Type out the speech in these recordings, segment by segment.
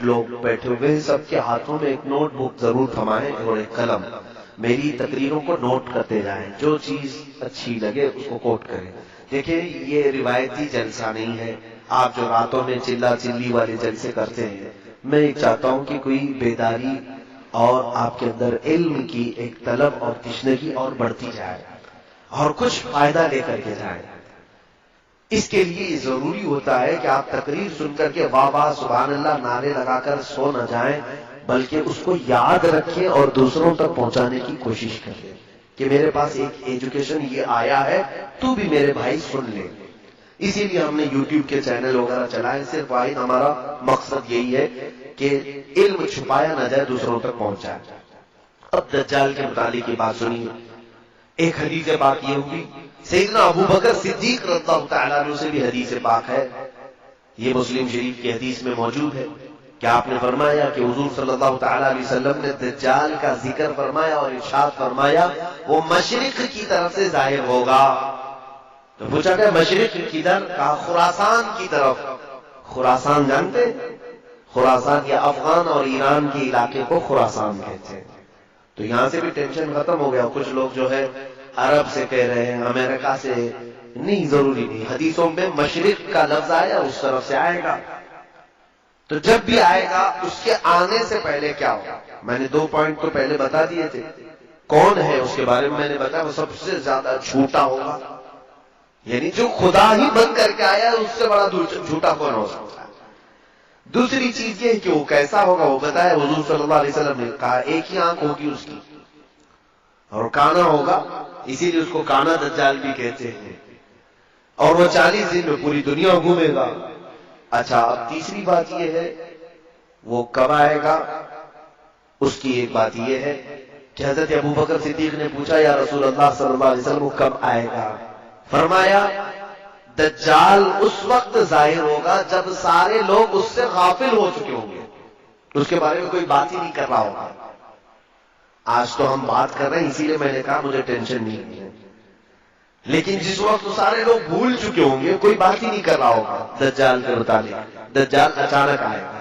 لوگ بیٹھے ہوئے ہیں، سب کے ہاتھوں میں ایک نوٹ بک ضرور تھمائیں اور ایک قلم. میری تقریروں کو نوٹ کرتے جائیں، جو چیز اچھی لگے اس کو کوٹ کریں. دیکھیں یہ روایتی جلسہ نہیں ہے، آپ جو راتوں میں چلا چلی والے جلسے کرتے ہیں. میں ایک چاہتا ہوں کہ کوئی بیداری اور آپ کے اندر علم کی ایک طلب اور تشنگی اور بڑھتی جائے اور کچھ فائدہ لے کر کے جائیں. اس کے لیے ضروری ہوتا ہے کہ آپ تقریر سن کر کے واہ واہ سبحان اللہ نعرے لگا کر سو نہ جائیں، بلکہ اس کو یاد رکھیں اور دوسروں تک پہنچانے کی کوشش کریں کہ میرے پاس ایک ایجوکیشن یہ آیا ہے، تو بھی میرے بھائی سن لے. اسی لیے ہم نے یوٹیوب کے چینل وغیرہ چلائے. صرف واحد ہمارا مقصد یہی ہے کہ علم چھپایا نہ جائے، دوسروں تک پہنچائے. اب دجال کے متعلق کی بات سنیے. ایک حدیث پاک یہ ہوگی، سیدنا ابو بکر صدیق رضی اللہ تعالیٰ عنہ سے بھی حدیث پاک ہے. یہ مسلم شریف کی حدیث میں موجود ہے کہ آپ نے فرمایا کہ حضور صلی اللہ تعالیٰ علیہ وسلم نے دجال کا ذکر فرمایا اور ارشاد فرمایا وہ مشرق کی طرف سے ظاہر ہوگا. تو پوچھا گیا مشرق کدھر؟ کہا خراسان کی طرف. خراسان جانتے؟ خراسان یا افغان اور ایران کے علاقے کو خراسان کہتے ہیں. تو یہاں سے بھی ٹینشن ختم ہو گیا. کچھ لوگ جو ہے عرب سے کہہ رہے ہیں، امریکہ سے نہیں، ضروری نہیں. حدیثوں میں مشرق کا لفظ آیا اس طرف سے آئے گا. تو جب بھی آئے گا اس کے آنے سے پہلے کیا ہوگا؟ میں نے 2 پوائنٹ تو پہلے بتا دیے تھے. کون ہے اس کے بارے میں نے بتایا، وہ سب سے زیادہ جھوٹا ہوگا. یعنی جو خدا ہی بن کر کے آیا ہے اس سے بڑا جھوٹا کون ہو سکتا ہے. دوسری چیز یہ کہ وہ کیسا ہوگا وہ بتایا. حضور صلی اللہ علیہ وسلم نے کہا ایک ہی آنکھ ہوگی اس کی اور کانا ہوگا، اسی لیے اس کو کانا دجال بھی کہتے ہیں. اور وہ 40 دن میں پوری دنیا گھومے گا. اچھا اب تیسری بات یہ ہے وہ کب آئے گا. اس کی ایک بات یہ ہے کہ حضرت ابو بکر صدیق نے پوچھا یا رسول اللہ صلی اللہ علیہ وسلم وہ کب آئے گا؟ فرمایا دجال اس وقت ظاہر ہوگا جب سارے لوگ اس سے غافل ہو چکے ہوں گے، اس کے بارے میں کوئی بات ہی نہیں کر رہا ہوگا. آج تو ہم بات کر رہے ہیں، اسی لیے میں نے کہا مجھے ٹینشن نہیں ہے. لیکن جس وقت سارے لوگ بھول چکے ہوں گے، کوئی بات ہی نہیں کر رہا ہوگا دجال کے متعلق. دجال اچانک آئے گا.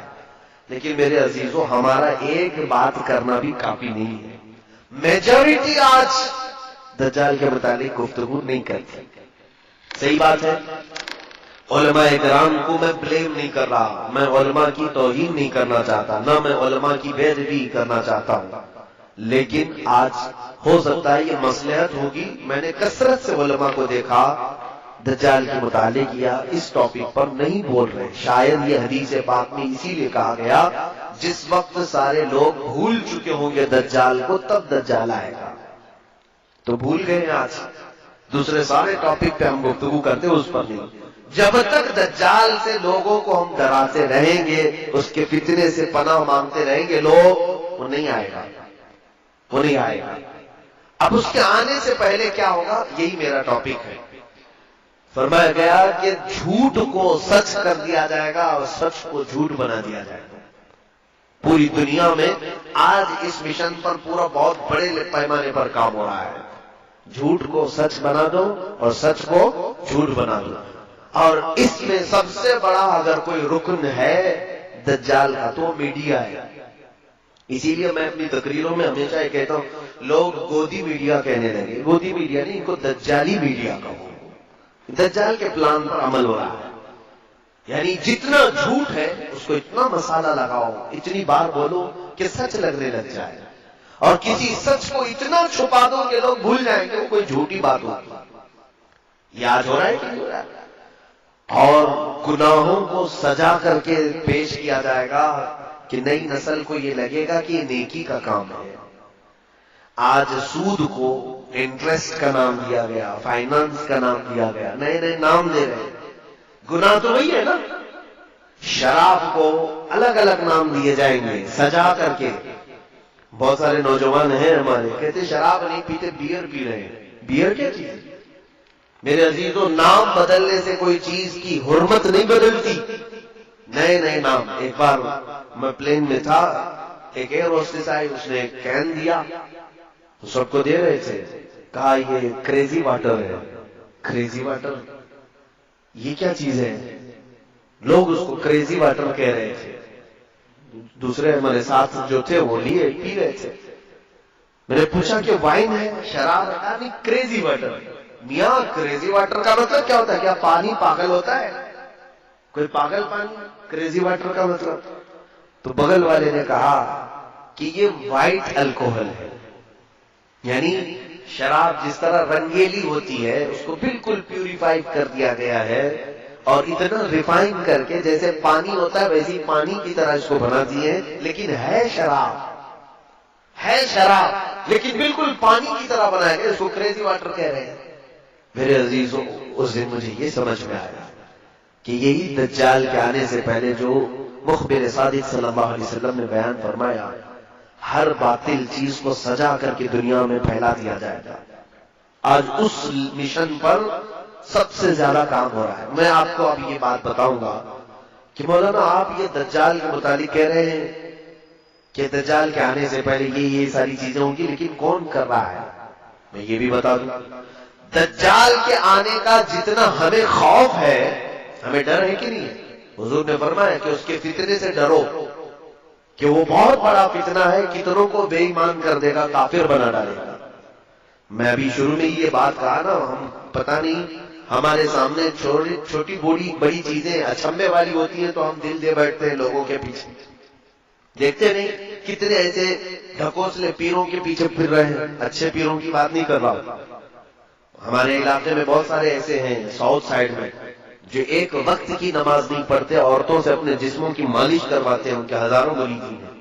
لیکن میرے عزیزوں ہمارا ایک بات کرنا بھی کافی نہیں ہے. میجورٹی آج دجال کے متعلق گفتگو نہیں کرتی. صحیح بات ہے. علماء کرام کو میں بلیم نہیں کر رہا، میں علماء کی توہین نہیں کرنا چاہتا، نہ میں علماء کی بے ادبی کرنا چاہتا ہوں. لیکن آج ہو سکتا ہے یہ مصلحت ہوگی. میں نے کثرت سے علماء کو دیکھا دجال کے متعلق یا اس ٹاپک پر نہیں بول رہے. شاید یہ حدیث پاک میں اسی لیے کہا گیا جس وقت سارے لوگ بھول چکے ہوں گے دجال کو تب دجال آئے گا. تو بھول گئے آج. دوسرے سارے ٹاپک پہ ہم گفتگو کرتے اس پر نہیں. جب تک دجال سے لوگوں کو ہم ڈراتے رہیں گے، اس کے فتنے سے پناہ مانگتے رہیں گے، لوگ وہ نہیں آئے گا، وہ نہیں آئے گا. اب اس کے آنے سے پہلے کیا ہوگا یہی میرا ٹاپک ہے. فرمایا گیا کہ جھوٹ کو سچ کر دیا جائے گا اور سچ کو جھوٹ بنا دیا جائے گا. پوری دنیا میں آج اس مشن پر پورا بہت بڑے پیمانے پر کام ہو رہا ہے. جھوٹ کو سچ بنا دو اور سچ کو جھوٹ بنا دو. اور اس میں سب سے بڑا اگر کوئی رکن ہے دجال کا تو میڈیا ہے. اسی لیے میں اپنی تقریروں میں ہمیشہ یہ کہتا ہوں لوگ گودی میڈیا کہنے لگے. گودی میڈیا نہیں، ان کو دجالی میڈیا کہو. دجال کے پلان پر عمل ہو رہا ہے. یعنی جتنا جھوٹ ہے اس کو اتنا مسالہ لگاؤ، اتنی بار بولو کہ سچ لگنے لگ جائے، اور کسی سچ کو اتنا چھپا دو کہ لوگ بھول جائیں کہ وہ کوئی جھوٹی بات ہوگی. یاد ہو رہا ہے کہ نہیں ہو رہا ہے؟ اور گناہوں کو سجا کر کے پیش کیا جائے گا کہ نئی نسل کو یہ لگے گا کہ یہ نیکی کا کام ہے. آج سود کو انٹرسٹ کا نام دیا گیا، فائنانس کا نام دیا گیا، نئے نئے نام دے رہے ہیں. گناہ تو وہی ہے نا. شراب کو الگ الگ نام دیے جائیں گے سجا کر کے. بہت سارے نوجوان ہیں ہمارے کہتے شراب نہیں پیتے، بیئر پی رہے ہیں. بیئر کیا چیز ہے میرے عزیزوں؟ نام بدلنے سے کوئی چیز کی حرمت نہیں بدلتی. نئے نئے نام. ایک بار میں پلین میں تھا، ایک ایئر ہوسٹس آئی، اس نے ایک کین دیا، سب کو دے رہے تھے. کہا یہ کریزی واٹر ہے. کریزی واٹر یہ کیا چیز ہے؟ لوگ اس کو کریزی واٹر کہہ رہے تھے. دوسرے ہمارے ساتھ جو تھے وہ لیے پی رہے تھے. میں نے پوچھا کہ وائن ہے شراب ہے؟ نہیں کریزی واٹر. میاں کریزی واٹر کا مطلب کیا ہوتا ہے؟ کیا پانی پاگل ہوتا ہے؟ کوئی پاگل پانی؟ کریزی واٹر کا مطلب؟ تو بغل والے نے کہا کہ یہ وائٹ الکوہل ہے، یعنی شراب جس طرح رنگیلی ہوتی ہے اس کو بالکل پیوریفائی کر دیا گیا ہے اور اتنا ریفائن کر کے جیسے پانی ہوتا ہے ویسی پانی کی طرح اس کو بنا دیے، لیکن ہے شراب، ہے شراب لیکن بالکل پانی کی طرح بنایا گیا، اس کو کریزی واٹر کہہ رہے ہیں. میرے عزیزوں، اس دن مجھے یہ سمجھ میں آیا کہ یہی دجال کے آنے سے پہلے جو مخبر صادق صلی اللہ علیہ وسلم نے بیان فرمایا، ہر باطل چیز کو سجا کر کے دنیا میں پھیلا دیا جائے گا. آج اس مشن پر سب سے زیادہ کام ہو رہا ہے. میں آپ کو اب یہ بات بتاؤں گا کہ مولانا آپ یہ دجال کے متعلق کہہ رہے ہیں کہ دجال کے آنے سے پہلے یہ ساری چیزیں ہوں گی، لیکن کون کر رہا ہے؟ میں یہ بھی بتا دوں، دجال کے آنے کا جتنا ہمیں خوف ہے، ہمیں ڈر ہے کہ نہیں ہے؟ حضور نے فرمایا کہ اس کے فتنے سے ڈرو کہ وہ بہت بڑا فتنہ ہے، کتنوں کو بے ایمان کر دے گا، کافر بنا ڈالے گا. میں ابھی شروع میں یہ بات کہا نا، ہم پتہ نہیں ہمارے سامنے چھوٹی بڑی چیزیں اچھمبے والی ہوتی ہیں تو ہم دل دے بیٹھتے ہیں لوگوں کے پیچھے. دیکھتے نہیں کتنے ایسے ڈھکوسلے پیروں کے پیچھے پھر رہے ہیں. اچھے پیروں کی بات نہیں کر رہا ہوں، ہمارے علاقے میں بہت سارے ایسے ہیں ساؤتھ سائڈ میں جو ایک وقت کی نماز نہیں پڑھتے، عورتوں سے اپنے جسموں کی مالش کرواتے ہیں، ان کے ہزاروں مرید ہیں.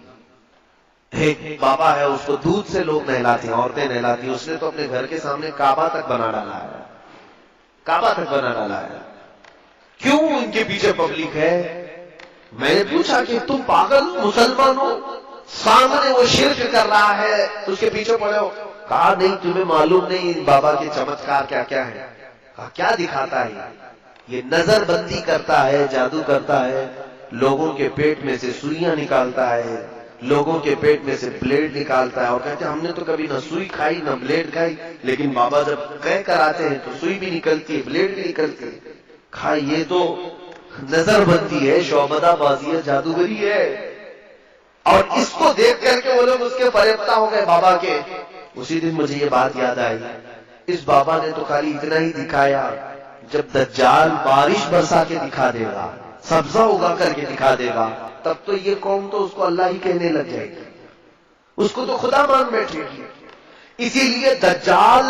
ایک بابا ہے، اس کو دودھ سے لوگ نہلاتے ہیں، عورتیں نہلاتی ہیں. اس نے تو اپنے گھر کے سامنے کعبہ تک بنا ڈالا ہے، کعبہ تک بنا ڈالا ہے. کیوں ان کے پیچھے پبلک ہے؟ میں نے پوچھا کہ تم پاگل مسلمان ہو، سامنے وہ شرک کر رہا ہے اس کے پیچھے پڑے ہو؟ کہا نہیں تمہیں معلوم نہیں بابا کے چمتکار کیا کیا ہے. کہا کیا دکھاتا ہے؟ یہ نظر بندی کرتا ہے، جادو کرتا ہے، لوگوں کے پیٹ میں سے سوئیاں نکالتا ہے، لوگوں کے پیٹ میں سے بلیڈ نکالتا ہے. اور کہتے ہیں ہم نے تو کبھی نہ سوئی کھائی نہ بلیڈ کھائی، لیکن بابا جب کہہ کر آتے ہیں تو سوئی بھی نکلتی ہے، بلیڈ بھی نکلتی ہے. کہا یہ تو نظر بندی ہے، شعبدہ بازی ہے، جادوگری ہے. اور اس کو دیکھ کر کے وہ لوگ اس کے فریفتہ ہو گئے بابا کے. اسی دن مجھے یہ بات یاد آئی، اس بابا نے تو خالی اتنا ہی دکھایا، جب دجال بارش برسا کے دکھا دے گا، سبزہ اگا کر کے دکھا دے گا، تب تو یہ قوم تو اس کو اللہ ہی کہنے لگ جائے گی، اس کو تو خدا مان بیٹھے گی. اسی لیے دجال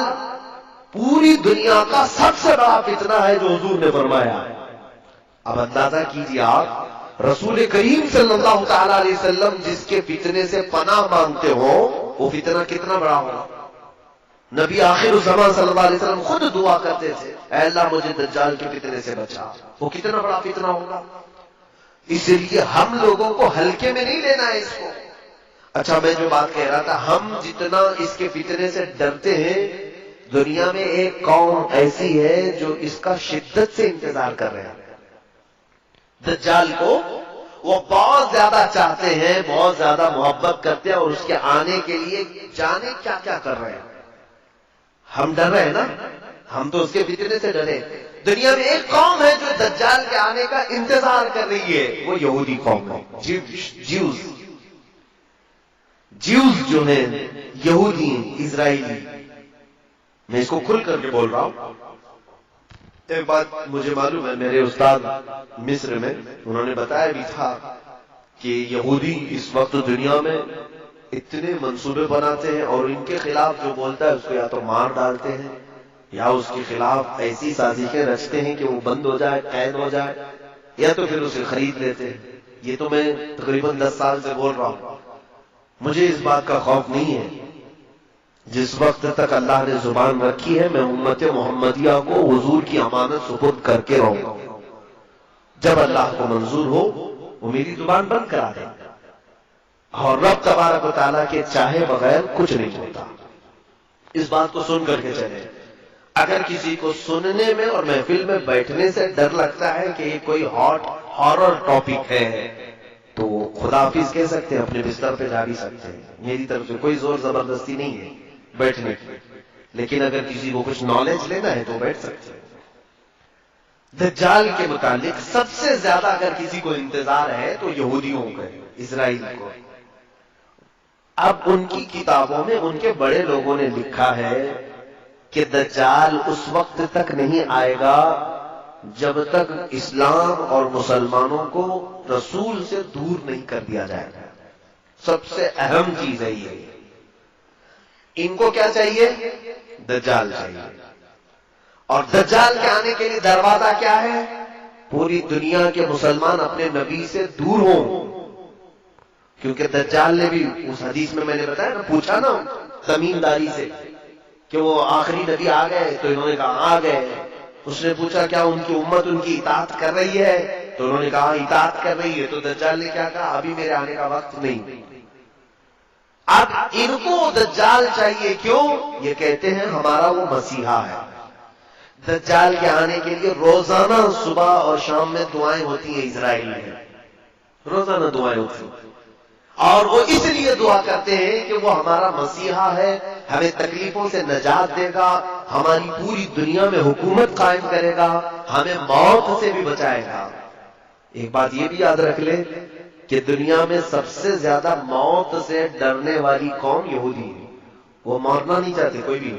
پوری دنیا کا سب سے بڑا فتنہ ہے جو حضور نے فرمایا. اب اندازہ کیجیے آپ، رسول کریم صلی اللہ تعالی علیہ وسلم جس کے فتنے سے پناہ مانگتے ہو، وہ فتنہ کتنا بڑا ہوگا. نبی آخر الزمان صلی اللہ علیہ وسلم خود دعا کرتے تھے، اے اللہ مجھے دجال کے فتنے سے بچا. وہ کتنا بڑا فتنہ ہوگا. اس لیے ہم لوگوں کو ہلکے میں نہیں لینا ہے اس کو. اچھا میں جو بات کہہ رہا تھا، ہم جتنا اس کے فتنے سے ڈرتے ہیں، دنیا میں ایک قوم ایسی ہے جو اس کا شدت سے انتظار کر رہے ہیں. دجال کو وہ بہت زیادہ چاہتے ہیں، بہت زیادہ محبت کرتے ہیں، اور اس کے آنے کے لیے جانے کیا کیا کر رہے ہیں. ہم ڈر رہے ہیں نا، ہم تو اس کے فتنے سے ڈرے. دنیا میں ایک قوم ہے جو دجال کے آنے کا انتظار کر رہی ہے، وہ یہودی قوم ہے. جیوز جو ہیں، یہودی اسرائیلی. میں اس کو کھل کر کے بول رہا ہوں. ایک بات مجھے معلوم ہے، میرے استاد مصر میں انہوں نے بتایا بھی تھا کہ یہودی اس وقت دنیا میں اتنے منصوبے بناتے ہیں اور ان کے خلاف جو بولتا ہے اس کو یا تو مار ڈالتے ہیں یا اس کے خلاف ایسی سازشیں رچتے ہیں کہ وہ بند ہو جائے، قید ہو جائے، یا تو پھر اسے خرید لیتے ہیں. یہ تو میں تقریباً 10 سال سے بول رہا ہوں. مجھے اس بات کا خوف نہیں ہے. جس وقت تک اللہ نے زبان رکھی ہے، میں امت محمدیہ کو حضور کی امانت سپرد کر کے رہوں گا. جب اللہ کو منظور ہو وہ میری زبان بند کرا دے. اور رب تبارک و تعالیٰ کے چاہے بغیر کچھ نہیں ہوتا. اس بات کو سن کر کے چلے. اگر کسی کو سننے میں اور محفل میں بیٹھنے سے ڈر لگتا ہے کہ یہ کوئی ہاٹ ہارر ٹاپک ہے تو خدا حافظ کہہ سکتے ہیں، اپنے بستر پہ جا بھی سکتے ہیں. میری طرف سے کوئی زور زبردستی نہیں ہے بیٹھنے کی. لیکن اگر کسی کو کچھ نالج لینا ہے تو بیٹھ سکتے ہیں. دجال کے متعلق سب سے زیادہ اگر کسی کو انتظار ہے تو یہودیوں کا ہے، اسرائیل کو۔ اب ان کی کتابوں میں ان کے بڑے لوگوں نے لکھا ہے کہ دجال اس وقت تک نہیں آئے گا جب تک اسلام اور مسلمانوں کو رسول سے دور نہیں کر دیا جائے گا۔ سب سے اہم چیز ہے یہ۔ ان کو کیا چاہیے؟ دجال چاہیے۔ اور دجال کے آنے کے لیے دروازہ کیا ہے؟ پوری دنیا کے مسلمان اپنے نبی سے دور ہوں، کیونکہ دجال نے بھی اس حدیث میں نے بتایا نا، پوچھا نا تمیمداری سے کہ وہ آخری نبی آ گئے، تو انہوں نے کہا آ گئے۔ اس نے پوچھا کیا ان کی امت ان کی اطاعت کر رہی ہے؟ تو انہوں نے کہا اطاعت کر رہی ہے۔ تو دجال نے کیا کہا؟ ابھی میرے آنے کا وقت نہیں۔ اب ان کو دجال چاہیے، کیوں؟ یہ کہتے ہیں ہمارا وہ مسیحا ہے۔ دجال کے آنے کے لیے روزانہ صبح اور شام میں دعائیں ہوتی ہیں اسرائیل میں، روزانہ دعائیں ہوتی ہیں، اور وہ اس لیے دعا کرتے ہیں کہ وہ ہمارا مسیحا ہے، ہمیں تکلیفوں سے نجات دے گا، ہماری پوری دنیا میں حکومت قائم کرے گا، ہمیں موت سے بھی بچائے گا۔ ایک بات یہ بھی یاد رکھ لیں کہ دنیا میں سب سے زیادہ موت سے ڈرنے والی قوم یہودی ہے۔ وہ مرنا نہیں چاہتے کوئی بھی،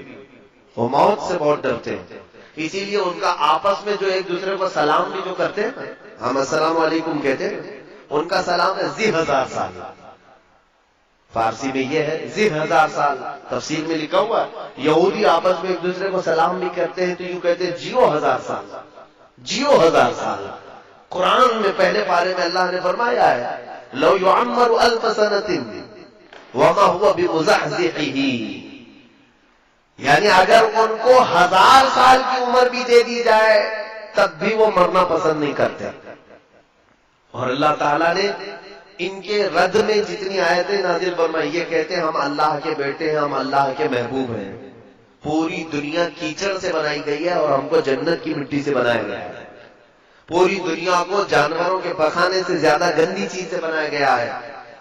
وہ موت سے بہت ڈرتے ہیں۔ اسی لیے ان کا آپس میں جو ایک دوسرے کو سلام بھی جو کرتے ہیں، ہم السلام علیکم کہتے ہیں، ان کا سلام ہے ذی 1000 سال۔ فارسی میں یہ ہے ذی 1000 سال، تفسیر میں لکھا ہوا ہے یہودی آپس میں ایک دوسرے کو سلام بھی کرتے ہیں تو یوں کہتے ہیں جیو 1000 سال، جیو 1000 سال۔ قرآن میں پہلے پارے میں اللہ نے فرمایا ہے لو يعمر 1000 سنة وما هو بمزحزحه، یعنی اگر ان کو 1000 سال کی عمر بھی دے دی جائے تب بھی وہ مرنا پسند نہیں کرتے۔ اور اللہ تعالیٰ نے ان کے رد میں جتنی آیتیں نازل فرمائی، یہ کہتے ہیں ہم اللہ کے بیٹے ہیں، ہم اللہ کے محبوب ہیں۔ پوری دنیا کیچڑ سے بنائی گئی ہے اور ہم کو جنت کی مٹی سے بنایا گیا ہے۔ پوری دنیا کو جانوروں کے پخانے سے زیادہ گندی چیز سے بنایا گیا ہے،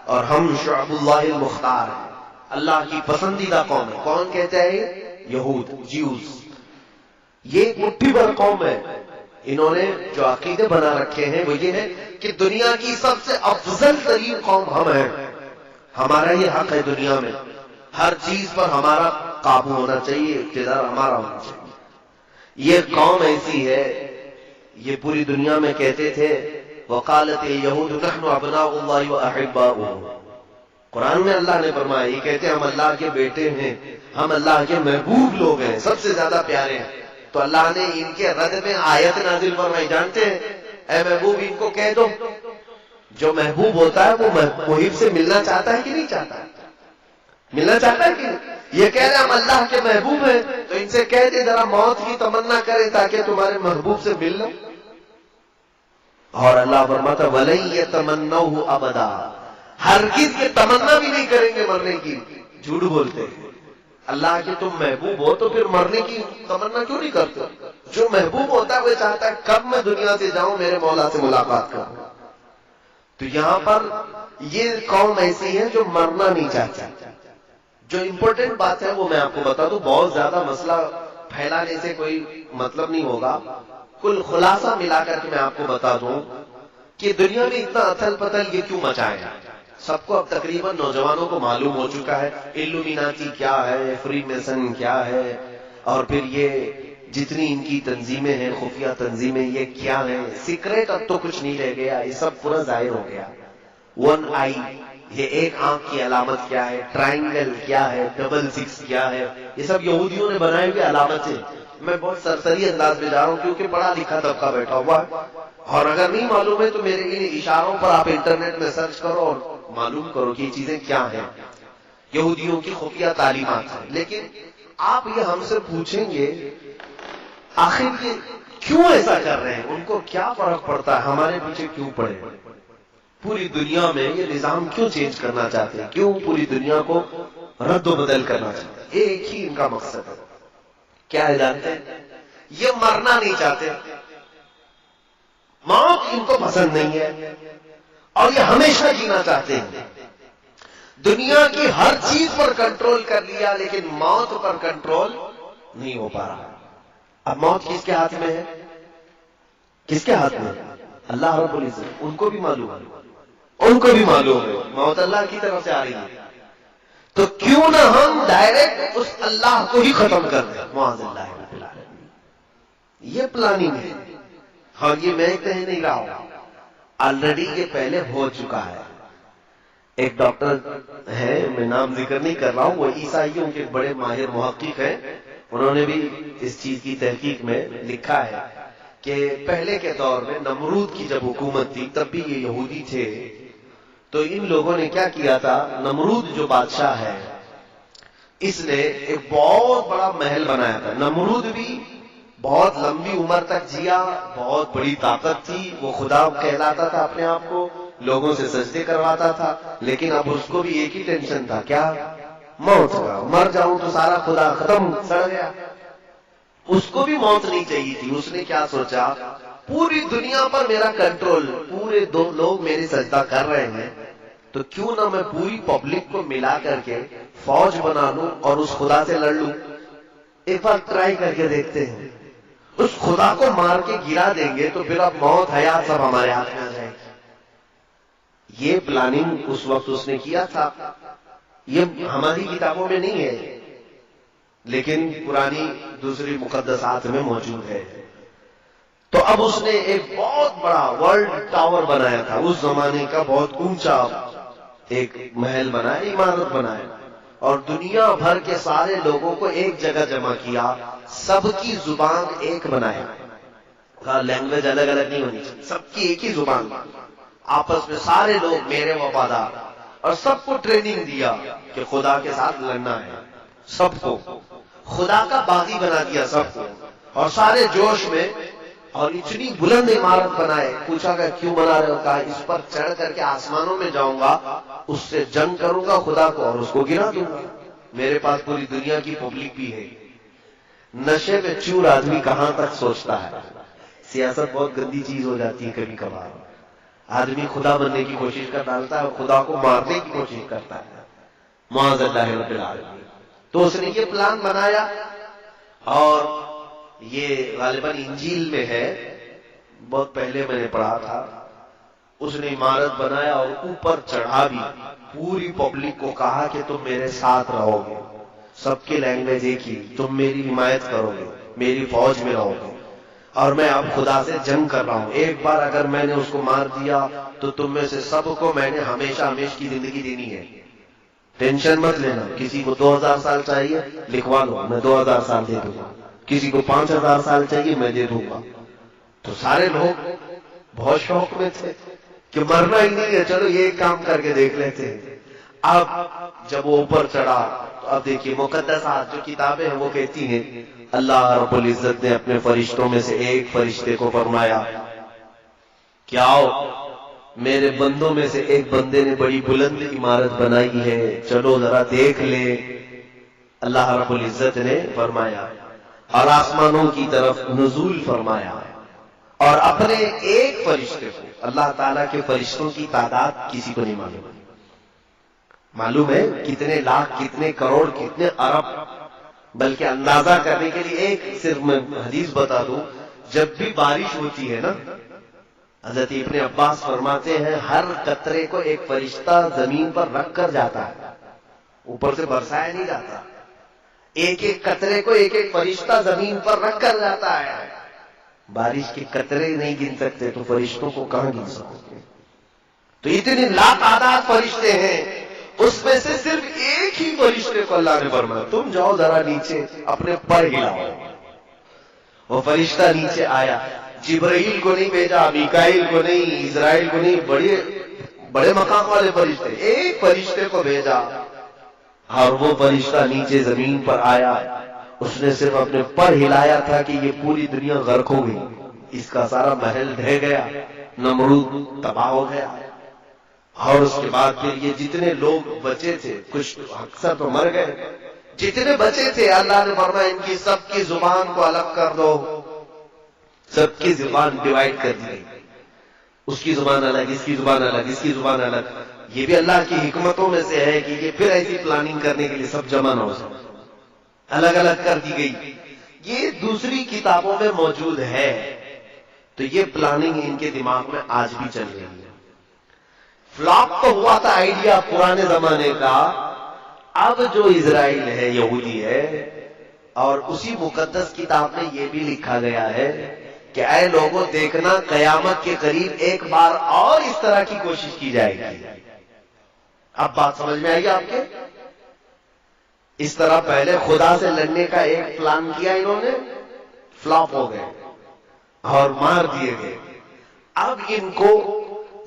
اور ہم شعب اللہ المختار ہیں، اللہ کی پسندیدہ قوم ہے۔ کون کہتا ہے؟ یہود، جیوز۔ یہ ایک مٹھی بھر قوم ہے، انہوں نے جو عقیدے بنا رکھے ہیں وہ یہ ہے کہ دنیا کی سب سے افضل ترین قوم ہم ہیں، ہمارا یہ حق ہے دنیا میں، ہر چیز پر ہمارا قابو ہونا چاہیے، اقتدار ہمارا ہونا چاہیے۔ یہ قوم ایسی ہے، یہ پوری دنیا میں کہتے تھے وقالت یہود نحن ابناء اللہ واحباؤہ۔ قرآن میں اللہ نے فرمایا، یہ کہتے ہیں ہم اللہ کے بیٹے ہیں، ہم اللہ کے محبوب لوگ ہیں، سب سے زیادہ پیارے ہیں۔ تو اللہ نے ان کے رد میں آیت نازل فرمائی، جانتے ہیں اے محبوب ان کو کہہ دو، جو محبوب ہوتا ہے وہ محب سے ملنا چاہتا ہے کہ نہیں چاہتا؟ ملنا چاہتا ہے کہ نہیں؟ یہ کہہ رہے ہم اللہ کے محبوب ہیں، تو ان سے کہہ دے ذرا موت کی تمنا کرے تاکہ تمہارے محبوب سے مل لو۔ اور اللہ فرماتا وَلَن يَتَمَنَّوْهُ أَبَدًا، ہرگز یہ تمنا بھی نہیں کریں گے مرنے کی۔ جھوٹ بولتے ہیں، اللہ کے تم محبوب ہو تو پھر مرنے کی تمنا کیوں نہیں کرتے؟ جو محبوب ہوتا ہے وہ چاہتا ہے کب میں دنیا سے جاؤں میرے مولا سے ملاقات کروں۔ تو یہاں پر یہ قوم ایسی ہے جو مرنا نہیں چاہتا۔ جو امپورٹنٹ بات ہے وہ میں آپ کو بتا دوں، بہت زیادہ مسئلہ پھیلانے سے کوئی مطلب نہیں ہوگا، کل خلاصہ ملا کر کے میں آپ کو بتا دوں کہ دنیا میں اتنا اتھل پتھل یہ کیوں مچائے گا۔ سب کو اب تقریباً نوجوانوں کو معلوم ہو چکا ہے ایلومیناتی کیا ہے، فری میسن کیا ہے، اور پھر یہ جتنی ان کی تنظیمیں ہیں، خفیہ تنظیمیں، یہ کیا ہیں۔ سیکریٹ اب تو کچھ نہیں رہ گیا، یہ سب پورا ظاہر ہو گیا۔ 1 آئی، یہ ایک آنکھ کی علامت کیا ہے، ٹرائنگل کیا ہے، 66 کیا ہے، یہ سب یہودیوں نے بنائے ہوئے علامتیں۔ میں بہت سرسری انداز میں جا رہا ہوں کیونکہ پڑھا لکھا طبقہ بیٹھا ہوا ہے، اور اگر نہیں معلوم ہے تو میرے ان اشاروں پر آپ انٹرنیٹ میں سرچ کرو اور معلوم کرو کہ یہ چیزیں کیا ہیں۔ یہودیوں کی خفیہ تعلیمات ہیں۔ لیکن آپ یہ ہم سے پوچھیں گے آخر یہ کیوں ایسا کر رہے ہیں، ان کو کیا فرق پڑتا ہے، ہمارے پیچھے کیوں پڑے، پوری دنیا میں یہ نظام کیوں چینج کرنا چاہتے ہیں، کیوں پوری دنیا کو رد و بدل کرنا چاہتے ہیں۔ ایک ہی ان کا مقصد ہے، کیا ہے جانتے ہیں؟ یہ مرنا نہیں چاہتے، موت ان کو پسند نہیں ہے، اور یہ ہمیشہ جینا چاہتے ہیں۔ دنیا کی ہر چیز پر کنٹرول کر لیا لیکن موت پر کنٹرول نہیں ہو پا رہا۔ اب موت کس کے ہاتھ میں ہے؟ کس کے ہاتھ میں؟ اللہ رب العزت. ان کو بھی معلوم ہے، ان کو بھی معلوم ہے موت اللہ کی طرف سے آ رہی ہے. تو کیوں نہ ہم ڈائریکٹ اس اللہ کو ہی ختم کر دیں. معاذ اللہ رب العالمین. یہ پلاننگ ہے. اور یہ میں کہہ نہیں رہا ہوں، آلریڈی یہ پہلے ہو چکا ہے. ایک ڈاکٹر ہے، میں نام ذکر نہیں کر رہا ہوں، وہ عیسائیوں کے بڑے ماہر محقق ہیں. انہوں نے بھی اس چیز کی تحقیق میں لکھا ہے کہ پہلے کے دور میں نمرود کی جب حکومت تھی تب بھی یہ یہودی تھے. تو ان لوگوں نے کیا کیا تھا، نمرود جو بادشاہ ہے اس نے ایک بہت بڑا محل بنایا تھا. نمرود بھی بہت لمبی عمر تک جیا، بہت بڑی طاقت تھی، وہ خدا کہلاتا تھا اپنے آپ کو، لوگوں سے سجدے کرواتا تھا. لیکن اب اس کو بھی ایک ہی ٹینشن تھا، کیا؟ موت کا. مر جاؤں تو سارا خدا ختم، سڑ گیا. اس کو بھی موت نہیں چاہیے تھی. اس نے کیا سوچا، پوری دنیا پر میرا کنٹرول، پورے دو لوگ میرے سجدہ کر رہے ہیں، تو کیوں نہ میں پوری پبلک کو ملا کر کے فوج بنا لوں اور اس خدا سے لڑ لوں. ایک بار ٹرائی کر کے دیکھتے ہیں. اس خدا کو مار کے گرا دیں گے تو پھر اب موت حیات سب ہمارے ہاتھ میں آ جائے گی. یہ پلاننگ اس وقت اس نے کیا تھا. یہ ہماری کتابوں میں نہیں ہے لیکن پرانی دوسری مقدسات میں موجود ہے. تو اب اس نے ایک بہت بڑا ورلڈ ٹاور بنایا تھا، اس زمانے کا بہت اونچا ایک محل بنایا، عمارت بنایا، اور دنیا بھر کے سارے لوگوں کو ایک جگہ جمع کیا. سب کی زبان ایک بنایا. لینگویج الگ الگ نہیں ہونی چاہیے، سب کی ایک ہی زبان، آپس میں سارے لوگ میرے وفادار. اور سب کو ٹریننگ دیا کہ خدا کے ساتھ لڑنا ہے. سب کو خدا کا باغی بنا دیا سب کو، اور سارے جوش میں. اور اتنی بلند عمارت بنائے. پوچھا کہ کیوں بنا رہے ہو؟ کہا اس پر چڑھ کر کے آسمانوں میں جاؤں گا، اس سے جنگ کروں گا خدا کو اور اس کو گرا دوں گا. میرے پاس پوری دنیا کی پبلک بھی ہے. نشے میں چور آدمی کہاں تک سوچتا ہے. سیاست بہت گندی چیز ہو جاتی ہے کبھی کبھار. آدمی خدا بننے کی کوشش کر ڈالتا ہے اور خدا کو مارنے کی کوشش کرتا ہے. معاذ اللہ رب العالمین. تو اس نے یہ پلان بنایا، اور یہ غالباً انجیل میں ہے، بہت پہلے میں نے پڑھا تھا. اس نے عمارت بنایا اور اوپر چڑھا بھی. پوری پبلک کو کہا کہ تم میرے ساتھ رہو گے، سب کی لینگویج ایک ہی، تم میری حمایت کرو گے، میری فوج میں رہو گے، اور میں اب خدا سے جنگ کر رہا ہوں. ایک بار اگر میں نے اس کو مار دیا تو تم میں سے سب کو میں نے ہمیشہ ہمیشہ کی زندگی دینی ہے. ٹینشن مت لینا. کسی کو 2000 سال چاہیے لکھوا لو، میں 2000 سال دے دوں گا. کسی کو 5000 سال چاہیے میں دے دوں گا. تو سارے لوگ بہت شوق میں تھے کہ مرنا ہی نہیں ہے، چلو یہ کام کر کے دیکھ لیتے ہیں. اب جب وہ اوپر چڑھا تو اب دیکھیے مقدسات جو کتابیں ہیں وہ کہتی ہیں اللہ رب العزت نے اپنے فرشتوں میں سے ایک فرشتے کو فرمایا کہ آؤ، میرے بندوں میں سے ایک بندے نے بڑی بلند عمارت بنائی ہے، چلو ذرا دیکھ لے. اللہ رب العزت نے فرمایا اور آسمانوں کی طرف نزول فرمایا، اور اپنے ایک فرشتے کو. اللہ تعالیٰ کے فرشتوں کی تعداد کسی کو نہیں معلوم. معلوم ہے کتنے لاکھ، کتنے کروڑ، کتنے ارب، بلکہ اندازہ کرنے کے لیے ایک صرف میں حدیث بتا دوں. جب بھی بارش ہوتی ہے نا، حضرت ابن عباس فرماتے ہیں ہر قطرے کو ایک فرشتہ زمین پر رکھ کر جاتا ہے، اوپر سے برسایا نہیں جاتا. ایک ایک قطرے کو ایک ایک فرشتہ زمین پر رکھ کر جاتا ہے. بارش کے قطرے نہیں گن سکتے تو فرشتوں کو کہاں گن سکتے؟ تو اتنے لاتعداد فرشتے ہیں، اس میں سے صرف ایک ہی فرشتے کو اللہ نے فرمایا تم جاؤ ذرا نیچے اپنے پر ہلاؤ. وہ فرشتہ نیچے آیا. جبرائیل کو نہیں بھیجا، میکائیل کو نہیں، اسرائیل کو نہیں، بڑے بڑے مقام والے فرشتے، ایک فرشتے کو بھیجا. اور وہ فرشتہ نیچے زمین پر آیا. اس نے صرف اپنے پر ہلایا تھا کہ یہ پوری دنیا غرق ہو گئی، اس کا سارا محل ڈھہ گیا، نمرود تباہ ہو گیا. اور اس کے بعد پھر یہ جتنے لوگ بچے تھے، کچھ اکثر تو مر گئے، جتنے بچے تھے اللہ نے فرمایا ان کی سب کی زبان کو الگ کر دو. سب کی زبان ڈیوائیڈ کر دی. اس کی زبان الگ، اس کی زبان الگ، اس کی زبان الگ. یہ بھی اللہ کی حکمتوں میں سے ہے کہ یہ پھر ایسی پلاننگ کرنے کے لیے سب جمع نہ ہو سکے، الگ الگ کر دی گئی. یہ دوسری کتابوں میں موجود ہے. تو یہ پلاننگ ان کے دماغ میں آج بھی چل رہی ہے. فلاپ تو ہوا تھا آئیڈیا پرانے زمانے کا. اب جو اسرائیل ہے، یہودی ہے، اور اسی مقدس کتاب میں یہ بھی لکھا گیا ہے کہ اے لوگوں دیکھنا قیامت کے قریب ایک بار اور اس طرح کی کوشش کی جائے گی. اب بات سمجھ میں آئی آپ کے؟ اس طرح پہلے خدا سے لڑنے کا ایک پلان کیا انہوں نے، فلاپ ہو گئے اور مار دیے گئے. اب ان کو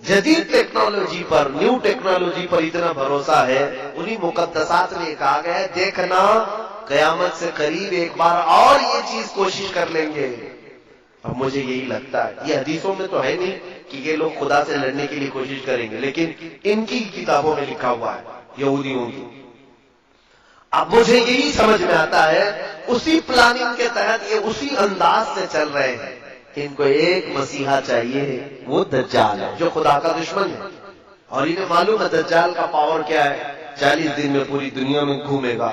جدید ٹیکنالوجی پر، نیو ٹیکنالوجی پر اتنا بھروسہ ہے، انہی مقدسات میں کہا گیا ہے دیکھنا قیامت سے قریب ایک بار اور یہ چیز کوشش کر لیں گے. اب مجھے یہی لگتا ہے، یہ حدیثوں میں تو ہے نہیں کہ یہ لوگ خدا سے لڑنے کے لیے کوشش کریں گے، لیکن ان کی کتابوں میں لکھا ہوا ہے یہودیوں کی. اب مجھے یہی سمجھ میں آتا ہے اسی پلاننگ کے تحت یہ اسی انداز سے چل رہے ہیں. ان کو ایک مسیحا چاہیے، وہ دجال ہے جو خدا کا دشمن ہے، اور انہیں معلوم ہے دجال کا پاور کیا ہے. 40 دن میں پوری دنیا میں گھومے گا،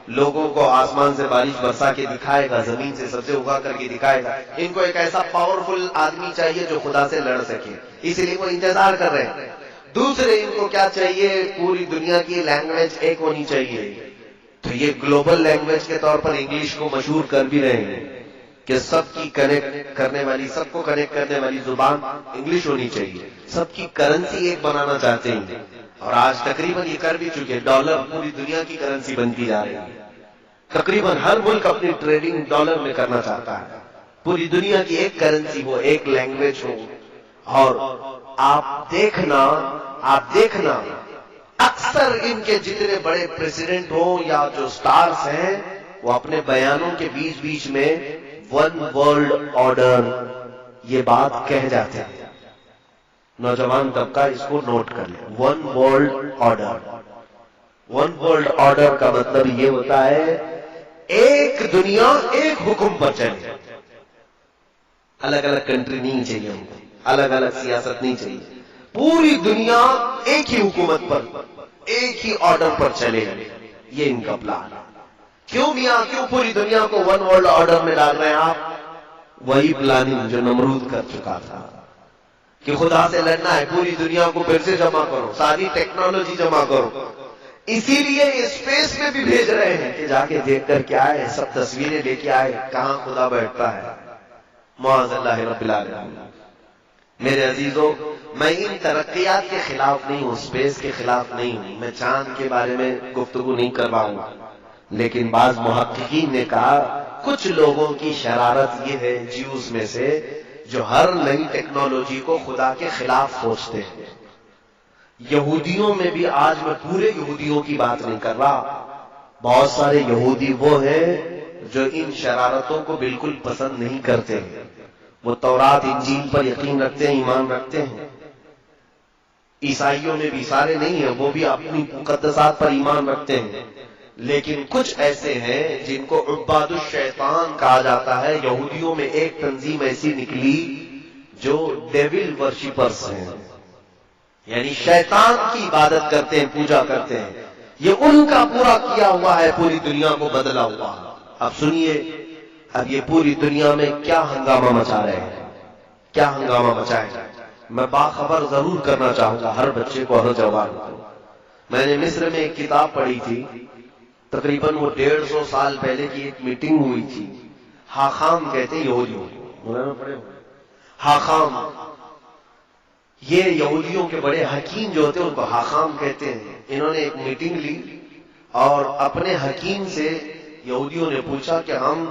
لوگوں کو آسمان سے بارش برسا کے دکھائے گا، زمین سے سبزے اگا کر کے دکھائے گا. ان کو ایک ایسا پاورفل آدمی چاہیے جو خدا سے لڑ سکے، اس لیے وہ انتظار کر رہے ہیں. دوسرے ان کو کیا چاہیے؟ پوری دنیا کی لینگویج ایک ہونی چاہیے. تو یہ گلوبل لینگویج کے طور پر انگلش کو مشہور کر بھی رہے ہیں کہ سب کی کنیکٹ کرنے والی، سب کو کنیکٹ کرنے والی زبان انگلش ہونی چاہیے. سب کی کرنسی ایک بنانا چاہتے ہیں، اور آج تقریباً یہ کر بھی چکے. ڈالر پوری دنیا کی کرنسی بنتی جا رہی ہے. تقریباً ہر ملک اپنی ٹریڈنگ ڈالر میں کرنا چاہتا ہے. پوری دنیا کی ایک کرنسی ہو، ایک لینگویج ہو. اور آپ دیکھنا اکثر ان کے جتنے بڑے پریزیڈنٹ ہوں یا جو سٹارز ہیں، وہ اپنے بیانوں کے بیچ بیچ میں ون ورلڈ آرڈر یہ بات کہہ جاتے ہیں. نوجوان طبقہ اس کو نوٹ کر لیں، one world order. One world order کا مطلب یہ ہوتا ہے ایک دنیا ایک حکم پر چلے. الگ الگ کنٹری نہیں چاہیے ہم کو، الگ الگ سیاست نہیں چاہیے. پوری دنیا ایک ہی حکومت پر، ایک ہی آرڈر پر چلے. یہ ان کا پلان ہے. کیوں میاں، کیوں پوری دنیا کو ون ورلڈ آرڈر میں ڈال رہے ہیں آپ؟ وہی پلاننگ جو نمرود کر چکا تھا کہ خدا سے لڑنا ہے، پوری دنیا کو پھر سے جمع کرو، ساری ٹیکنالوجی جمع کرو. اسی لیے اسپیس میں بھی بھیج رہے ہیں کہ جا کے دیکھ کر کے آئے، سب تصویریں لے کے آئے کہاں خدا بیٹھتا ہے. معاذ اللہ رب العالمین. میرے عزیزوں، میں ان ترقیات کے خلاف نہیں ہوں، اسپیس کے خلاف نہیں ہوں، میں چاند کے بارے میں گفتگو نہیں کر رہا ہوں. لیکن بعض محققین نے کہا کچھ لوگوں کی شرارت یہ ہے جیوز میں سے، جو ہر نئی ٹیکنالوجی کو خدا کے خلاف سوچتے ہیں. یہودیوں میں بھی، آج میں پورے یہودیوں کی بات نہیں کر رہا، بہت سارے یہودی وہ ہیں جو ان شرارتوں کو بالکل پسند نہیں کرتے ہیں. وہ تورات انجیل پر یقین رکھتے ہیں، ایمان رکھتے ہیں. عیسائیوں میں بھی سارے نہیں ہیں، وہ بھی اپنی مقدسات پر ایمان رکھتے ہیں. لیکن کچھ ایسے ہیں جن کو عباد الشیطان کہا جاتا ہے. یہودیوں میں ایک تنظیم ایسی نکلی جو ڈیول ورشپرز ہیں، یعنی شیطان کی عبادت کرتے ہیں، پوجا کرتے ہیں. یہ ان کا پورا کیا ہوا ہے، پوری دنیا کو بدلا ہوا. اب سنیے، اب یہ پوری دنیا میں کیا ہنگامہ مچا رہے ہیں، کیا ہنگامہ مچائے. میں باخبر ضرور کرنا چاہوں گا ہر بچے کو، ہر جوان کو. میں نے مصر میں ایک کتاب پڑھی تھی، تقریباً وہ 150 سال پہلے کی ایک میٹنگ ہوئی تھی. حاخام کہتے ہیں یہودیوں کو، حاخام. یہ یہودیوں کے بڑے حکیم جو ہوتے ہیں ان کو حاخام کہتے ہیں. انہوں نے ایک میٹنگ لی اور اپنے حکیم سے یہودیوں نے پوچھا کہ ہم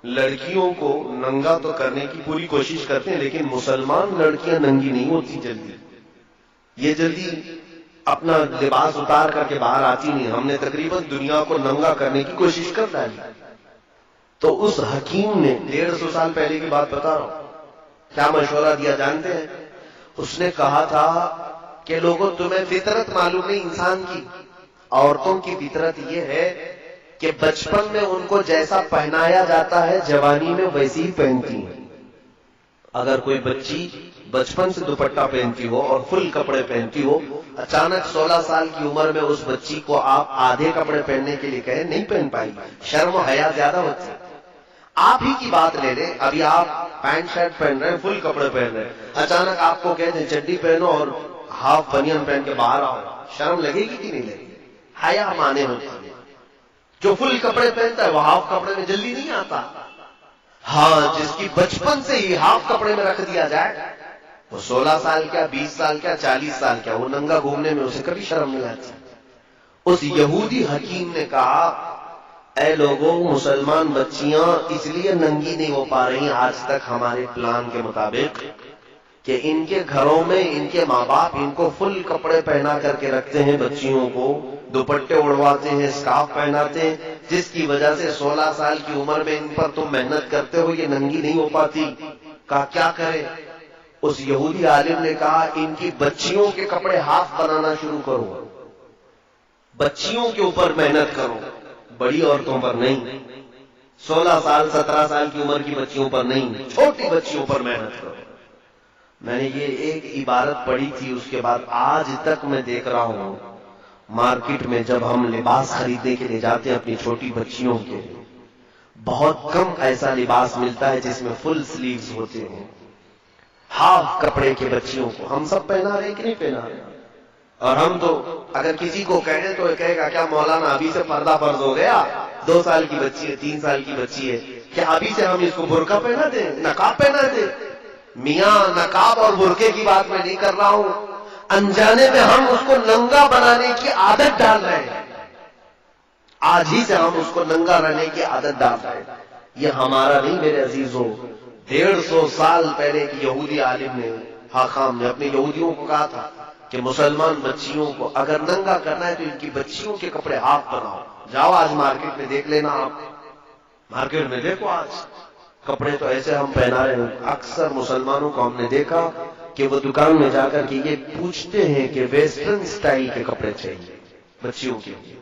لڑکیوں کو ننگا تو کرنے کی پوری کوشش کرتے ہیں، لیکن مسلمان لڑکیاں ننگی نہیں ہوتی جلدی، یہ جلدی اپنا لباس اتار کر کے باہر آتی نہیں. ہم نے تقریباً دنیا کو ننگا کرنے کی کوشش کر ڈالی. تو اس حکیم نے 150 سال پہلے کی بات بتا رہا ہوں، کیا مشورہ دیا جانتے ہیں؟ اس نے کہا تھا کہ لوگوں تمہیں فطرت معلوم نہیں انسان کی. عورتوں کی فطرت یہ ہے کہ بچپن میں ان کو جیسا پہنایا جاتا ہے جوانی میں ویسی ہی پہنتی ہیں. اگر کوئی بچی بچپن سے دوپٹہ پہنتی ہو اور فل کپڑے پہنتی ہو، اچانک 16 سال کی عمر میں اس بچی کو آپ آدھے کپڑے پہننے کے لیے کہیں، نہیں پہن پائے گی، شرم و حیا زیادہ ہوتی ہے. آپ ہی کی بات لے لیں، ابھی آپ پینٹ شرٹ پہن رہے ہیں، فل کپڑے پہن رہے ہیں، اچانک آپ کو کہتے ہیں چڈی پہنو اور ہاف بنیان پہن کے باہر آؤ، شرم لگے گی کہ نہیں لگے گی؟ حیا مانے ہوتی ہے۔ جو فل کپڑے پہنتا ہے وہ ہاف کپڑے میں جلدی نہیں آتا۔ ہاں، جس کی بچپن سے ہی ہاف کپڑے میں رکھ دیا جائے، وہ 16 سال کیا، 20 سال کیا، 40 سال کیا، وہ ننگا گھومنے میں اسے کبھی شرم نہیں آتی۔ اس یہودی حکیم نے کہا، اے لوگوں، مسلمان بچیاں اس لیے ننگی نہیں ہو پا رہی آج تک ہمارے پلان کے مطابق کہ ان کے گھروں میں ان کے ماں باپ ان کو فل کپڑے پہنا کر کے رکھتے ہیں، بچیوں کو دوپٹے اڑواتے ہیں، اسکارف پہناتے ہیں، جس کی وجہ سے 16 سال کی عمر میں ان پر تم محنت کرتے ہو، یہ ننگی نہیں ہو پاتی۔ کہا کیا کرے؟ اس یہودی عالم نے کہا، ان کی بچیوں کے کپڑے ہاف بنانا شروع کرو، بچیوں کے اوپر محنت کرو، بڑی عورتوں پر نہیں، 16 سال 17 سال کی عمر کی بچیوں پر نہیں، چھوٹی بچیوں پر محنت کرو۔ میں نے یہ ایک عبارت پڑھی تھی، اس کے بعد آج تک میں دیکھ رہا ہوں مارکیٹ میں جب ہم لباس خریدنے کے لیے جاتے ہیں اپنی چھوٹی بچیوں کے، بہت کم ایسا لباس ملتا ہے جس میں فل سلیوز ہوتے ہیں، ہاف کپڑے کے بچیوں کو ہم سب پہنا رہے کہ نہیں پہنا رہے؟ اور ہم تو اگر کسی کو کہیں تو کہے گا کیا مولانا ابھی سے پردہ فرض ہو گیا؟ 2 سال کی بچی ہے، 3 سال کی بچی ہے، کیا ابھی سے ہم اس کو برقع پہنا دیں، نقاب پہنا دیں؟ میاں، نقاب اور برقعے کی بات میں نہیں کر رہا ہوں، انجانے میں ہم اس کو ننگا بنانے کی عادت ڈال رہے ہیں، آج ہی سے ہم اس کو ننگا رہنے کی عادت ڈال رہے ہیں۔ یہ ہمارا نہیں میرے عزیزوں، 150 سال پہلے ایک یہودی عالم نے، حاخام نے اپنے یہودیوں کو کہا تھا کہ مسلمان بچیوں کو اگر ننگا کرنا ہے تو ان کی بچیوں کے کپڑے ہاف بناؤ۔ جاؤ آج مارکیٹ میں دیکھ لینا، آپ مارکیٹ میں دیکھو آج کپڑے تو ایسے ہم پہنا رہے ہیں۔ اکثر مسلمانوں کو ہم نے دیکھا کہ وہ دکان میں جا کر کے یہ پوچھتے ہیں کہ ویسٹرن سٹائل کے کپڑے چاہیے بچیوں کے لیے،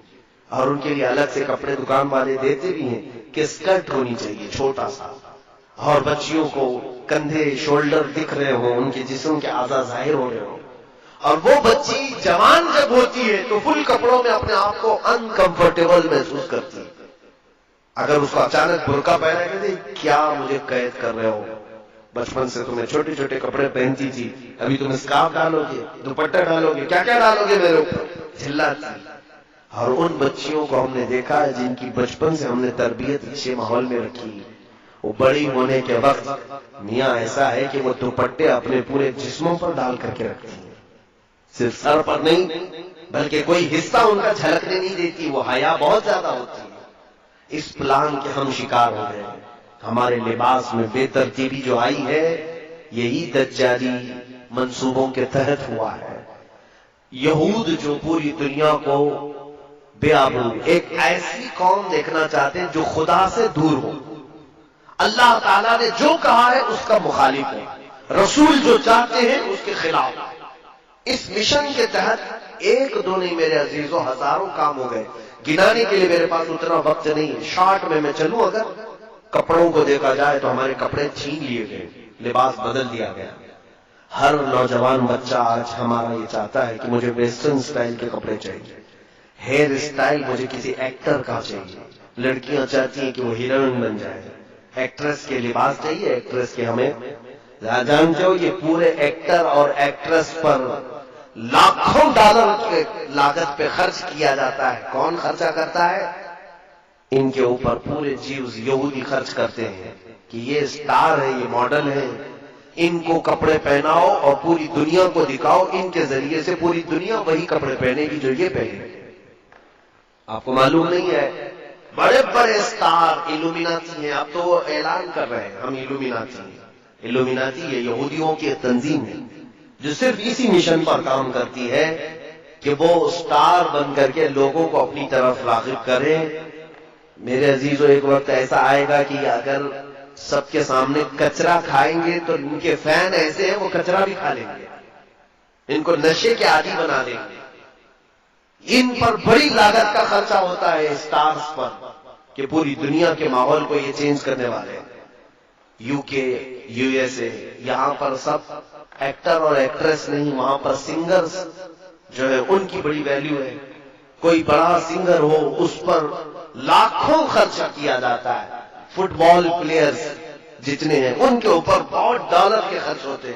اور ان کے لیے الگ سے کپڑے دکان والے دیتے بھی ہیں کہ اسکرٹ ہونی چاہیے چھوٹا سا، اور بچیوں کو کندھے شولڈر دکھ رہے ہوں، ان کے جسم کے اعضاء ظاہر ہو رہے ہوں۔ اور وہ بچی جوان جب ہوتی ہے تو فل کپڑوں میں اپنے آپ کو انکمفرٹیبل محسوس کرتی ہے۔ اگر اس کو اچانک برقع پہنا کہ کیا مجھے قید کر رہے ہو، بچپن سے تمہیں چھوٹے چھوٹے کپڑے پہنتی تھی، ابھی تم اسکارف ڈالو گے، دوپٹہ ڈالو گے، کیا کیا ڈالو گے میرے اوپر، چلاتی۔ اور ان بچیوں کو ہم نے دیکھا ہے جن کی بچپن سے ہم نے تربیت اچھے ماحول میں رکھی، وہ بڑی ہونے کے وقت میاں ایسا ہے کہ وہ دوپٹے اپنے پورے جسموں پر ڈال کر کے رکھتی ہیں، صرف سر پر نہیں بلکہ کوئی حصہ ان کا جھلکنے نہیں دیتی، وہ حیا بہت زیادہ ہوتی ہے۔ اس پلان کے ہم شکار ہو گئے، ہمارے لباس میں بے ترتیبی جو آئی ہے یہی دجالی منصوبوں کے تحت ہوا ہے۔ یہود جو پوری دنیا کو بے آبرو، ایک ایسی قوم دیکھنا چاہتے ہیں جو خدا سے دور ہو، اللہ تعالیٰ نے جو کہا ہے اس کا مخالف ہے، رسول جو چاہتے ہیں اس کے خلاف۔ اس مشن کے تحت ایک دو نہیں میرے عزیزوں، ہزاروں کام ہو گئے، گنانے کے لیے میرے پاس اتنا وقت نہیں ہے۔ شارٹ میں چلوں، اگر کپڑوں کو دیکھا جائے تو ہمارے کپڑے چھین لیے گئے، لباس بدل دیا گیا۔ ہر نوجوان بچہ آج ہمارا یہ چاہتا ہے کہ مجھے ویسٹرن سٹائل کے کپڑے چاہیے، ہیئر سٹائل مجھے کسی ایکٹر کا چاہیے، لڑکیاں چاہتی ہیں کہ وہ ہیروئن بن جائے، ایکٹریس کے لباس چاہیے، ایکٹریس کے ہمیں جانتے ہو یہ پورے ایکٹر اور ایکٹریس پر لاکھوں ڈالر کے لاگت پہ خرچ کیا جاتا ہے۔ کون خرچہ کرتا ہے؟ ان کے اوپر پورے جیوز یہودی خرچ کرتے ہیں کہ یہ سٹار ہے، یہ ماڈل ہے، ان کو کپڑے پہناؤ اور پوری دنیا کو دکھاؤ، ان کے ذریعے سے پوری دنیا وہی کپڑے پہنے گی جو یہ پہنے۔ آپ کو معلوم نہیں ہے بڑے بڑے سٹار ایلومیناتی ہیں، اب تو وہ اعلان کر رہے ہیں ہم ایلومیناتی ہیں۔ ایلومیناتی یہ یہودیوں کی تنظیم ہے جو صرف اسی مشن پر کام کرتی ہے کہ وہ سٹار بن کر کے لوگوں کو اپنی طرف راغب کرے۔ میرے عزیزو، ایک وقت ایسا آئے گا کہ اگر سب کے سامنے کچرا کھائیں گے تو ان کے فین ایسے ہیں وہ کچرا بھی کھا لیں گے، ان کو نشے کے عادی بنا دیں گے۔ ان پر بڑی لاگت کا خرچہ ہوتا ہے سٹارز پر کہ پوری دنیا کے ماحول کو یہ چینج کرنے والے ہیں۔ یو کے، یو ایس اے، یہاں پر سب ایکٹر اور ایکٹریس نہیں، وہاں پر سنگرز جو ہے ان کی بڑی ویلیو ہے۔ کوئی بڑا سنگر ہو اس پر لاکھوں خرچ کیا جاتا ہے، فٹ بال پلیئرز جتنے ہیں ان کے اوپر بہت ڈالر کے خرچ ہوتے ہیں.